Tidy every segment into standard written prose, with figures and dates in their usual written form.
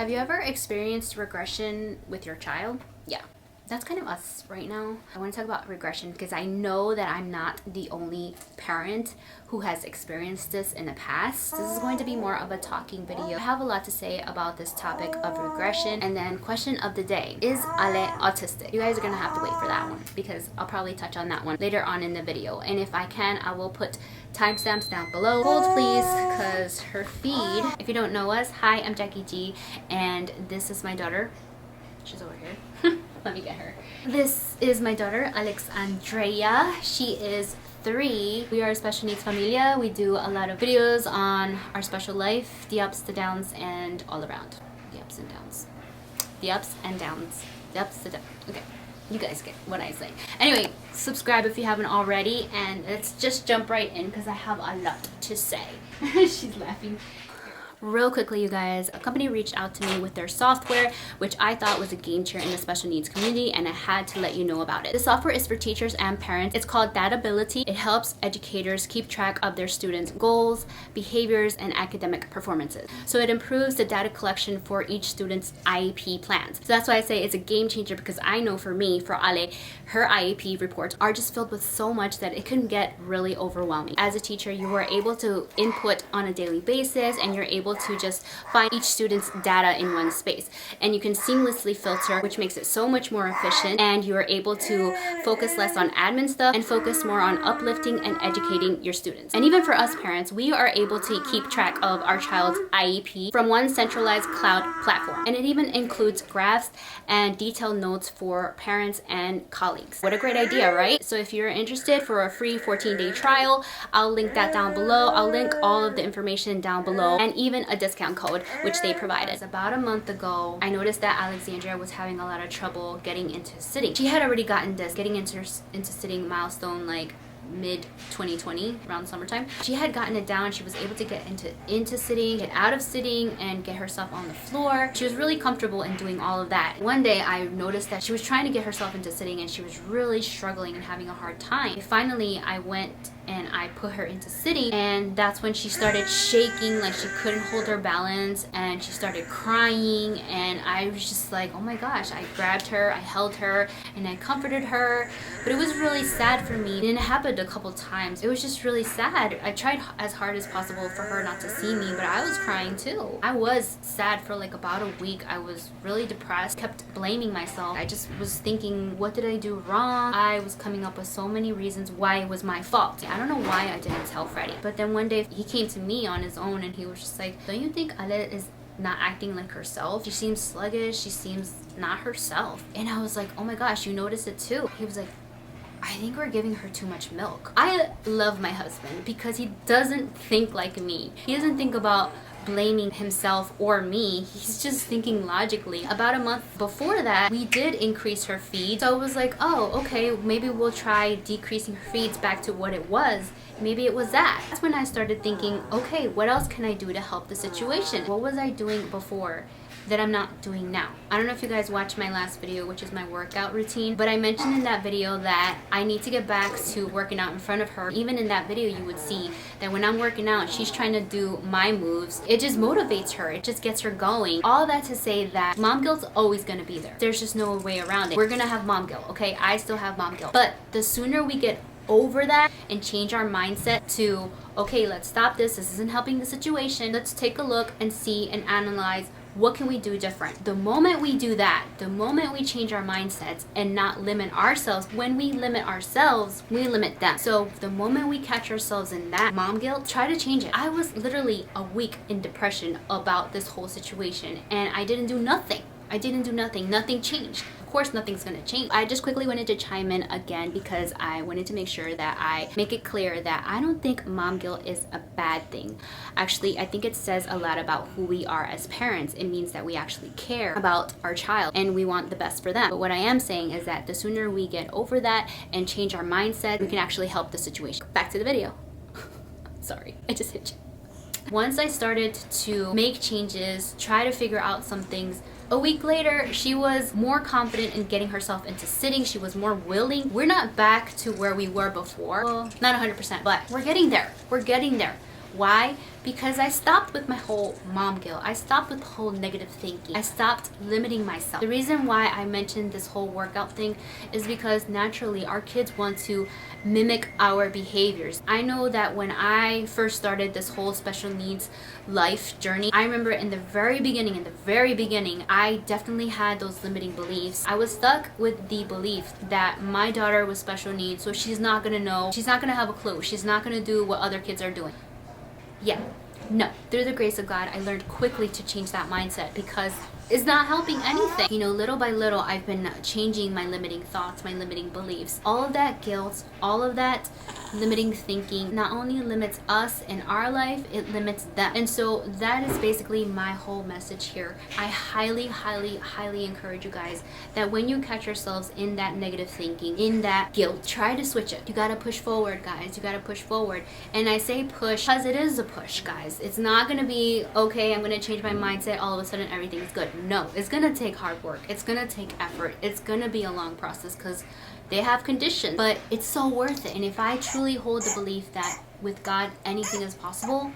Have you ever experienced regression with your child? Yeah. That's kind of us right now. I want to talk about regression because I know that I'm not the only parent who has experienced this in the past. This is going to be more of a talking video. I have a lot to say about this topic of regression. And then question of the day, is Ale autistic? You guys are going to have to wait for that one because I'll probably touch on that one later on in the video. And if I can, I will put timestamps down below. Hold please, because her feed, if you don't know us, hi, I'm Jackie G, and this is my daughter. She's over here. Let me get her. This is my daughter, Alexandrea. She is 3. We are a special needs familia. We do a lot of videos on our special life, the ups, the downs, and all around. The ups and downs. The ups and downs. The ups, the downs. Okay. You guys get what I say. Anyway, subscribe if you haven't already, and let's just jump right in because I have a lot to say. She's laughing. Real quickly, you guys, a company reached out to me with their software, which I thought was a game changer in the special needs community, and I had to let you know about it. The software is for teachers and parents. It's called Datability. It helps educators keep track of their students' goals, behaviors, and academic performances. So it improves the data collection for each student's IEP plans. So that's why I say it's a game changer, because I know for me, for Ale, her IEP reports are just filled with so much that it can get really overwhelming. As a teacher, you are able to input on a daily basis, and you're able to just find each student's data in one space, and you can seamlessly filter, which makes it so much more efficient, and you're able to focus less on admin stuff and focus more on uplifting and educating your students. And even for us parents, we are able to keep track of our child's IEP from one centralized cloud platform, and it even includes graphs and detailed notes for parents and colleagues. What a great idea, right? So if you're interested for a free 14-day trial, I'll link that down below. I'll link all of the information down below, and even a discount code which they provided. About a month ago, I noticed that Alexandria was having a lot of trouble getting into sitting. She had already gotten this getting into sitting milestone like mid 2020, around summertime. She had gotten it down. She was able to get into sitting, get out of sitting, and get herself on the floor. She was really comfortable in doing all of that. One day I noticed that she was trying to get herself into sitting, and she was really struggling and having a hard time. Finally, I went and I put her into sitting, and that's when she started shaking like she couldn't hold her balance, and she started crying, and I was just like, oh my gosh. I grabbed her, I held her, and I comforted her, but it was really sad for me. It didn't happen a couple times. It was just really sad. I tried as hard as possible for her not to see me, but I was crying too. I was sad for like about a week. I was really depressed, kept blaming myself. I just was thinking, what did I do wrong? I was coming up with so many reasons why it was my fault. I don't know why I didn't tell Freddie. But then one day he came to me on his own, and he was just like, don't you think Ale is not acting like herself? She seems sluggish. She seems not herself. And I was like, oh my gosh, you noticed it too? He was like, I think we're giving her too much milk. I love my husband because he doesn't think like me. He doesn't think about blaming himself or me. He's just thinking logically. About a month before that, we did increase her feed. So I was like, oh, okay, maybe we'll try decreasing her feeds back to what it was. Maybe it was that. That's when I started thinking, okay, what else can I do to help the situation? What was I doing before that I'm not doing now? I don't know if you guys watched my last video, which is my workout routine, but I mentioned in that video that I need to get back to working out in front of her. Even in that video, you would see that when I'm working out, she's trying to do my moves. It just motivates her. It just gets her going. All that to say that mom guilt's always gonna be there. There's just no way around it. We're gonna have mom guilt, okay? I still have mom guilt. But the sooner we get over that and change our mindset to, okay, let's stop this. This isn't helping the situation. Let's take a look and see and analyze what can we do different. The moment we do that, the moment we change our mindsets and not limit ourselves, when we limit ourselves, we limit them. So the moment we catch ourselves in that mom guilt, try to change it. I was literally a week in depression about this whole situation, and I didn't do nothing. I didn't do nothing. Nothing changed. Of course, nothing's gonna change. I just quickly wanted to chime in again because I wanted to make sure that I make it clear that I don't think mom guilt is a bad thing. Actually, I think it says a lot about who we are as parents. It means that we actually care about our child and we want the best for them. But what I am saying is that the sooner we get over that and change our mindset, we can actually help the situation. Back to the video. Sorry, I just hit you. Once I started to make changes, try to figure out some things, a week later, she was more confident in getting herself into sitting. She was more willing. We're not back to where we were before. Well, not 100%, but we're getting there. We're getting there. Why? Because I stopped with my whole mom guilt. I stopped with the whole negative thinking. I stopped limiting myself. The reason why I mentioned this whole workout thing is because naturally our kids want to mimic our behaviors. I know that when I first started this whole special needs life journey, I remember in the very beginning, I definitely had those limiting beliefs. I was stuck with the belief that my daughter was special needs, so she's not gonna know, she's not gonna have a clue, she's not gonna do what other kids are doing. Yeah, no. Through the grace of God, I learned quickly to change that mindset because it's not helping anything. You know, little by little, I've been changing my limiting thoughts, my limiting beliefs. All of that guilt, all of that limiting thinking not only limits us in our life, it limits them. And so that is basically my whole message here. I highly, highly, highly encourage you guys that when you catch yourselves in that negative thinking, in that guilt, try to switch it. You gotta push forward, guys. You gotta push forward. And I say push because it is a push, guys. It's not gonna be, okay, I'm gonna change my mindset, all of a sudden everything is good. No, it's gonna take hard work. It's gonna take effort. It's gonna be a long process because they have conditions, but it's so worth it. And if I truly hold the belief that with God anything is possible,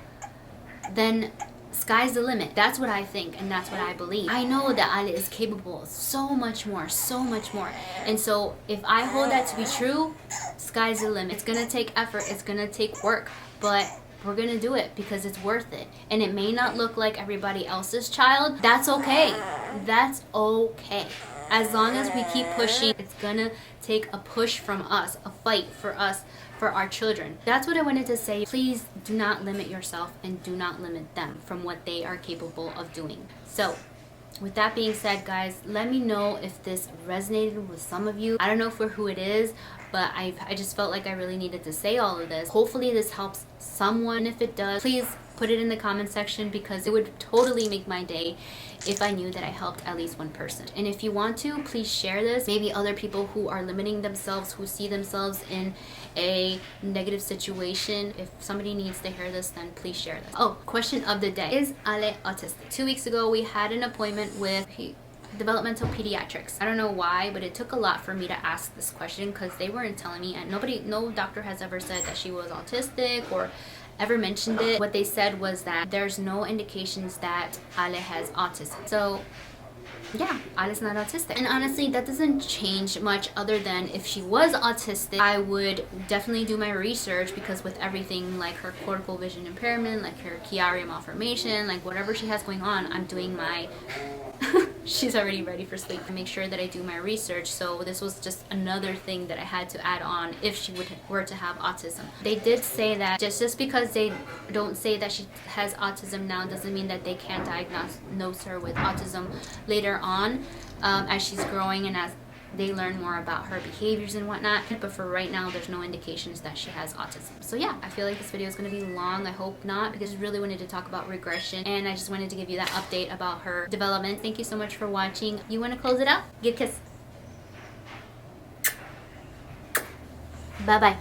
then sky's the limit. That's what I think, and that's what I believe. I know that Ale is capable of so much more, so much more. And so if I hold that to be true, sky's the limit. It's gonna take effort, it's gonna take work, but we're gonna do it because it's worth it. And it may not look like everybody else's child. That's okay. That's okay. As long as we keep pushing, it's gonna take a push from us, a fight for us, for our children. That's what I wanted to say. Please do not limit yourself and do not limit them from what they are capable of doing. So with that being said, guys, let me know if this resonated with some of you. I don't know for who it is, but I just felt like I really needed to say all of this. Hopefully this helps someone. If it does, please put it in the comment section because it would totally make my day if I knew that I helped at least one person. And if you want to, please share this. Maybe other people who are limiting themselves, who see themselves in a negative situation. If somebody needs to hear this, then please share this. Oh, question of the day. Is Ale autistic? 2 weeks ago, we had an appointment with developmental pediatrics. I don't know why, but it took a lot for me to ask this question because they weren't telling me, and no doctor has ever said that she was autistic or ever mentioned it. What they said was that there's no indications that Ale has autism. So yeah, Ale's not autistic. And honestly, that doesn't change much other than if she was autistic, I would definitely do my research because with everything like her cortical vision impairment, like her Chiari malformation, like whatever she has going on, I'm doing my she's already ready for sleep. I make sure that I do my research. So this was just another thing that I had to add on if she were to have autism. They did say that just because they don't say that she has autism now doesn't mean that they can't diagnose her with autism later on as she's growing and as they learn more about her behaviors and whatnot. But for right now, there's no indications that she has autism. So yeah, I feel like this video is going to be long. I hope not, because I really wanted to talk about regression and I just wanted to give you that update about her development. Thank you so much for watching. You want to close it out? Give a kiss. Bye-bye.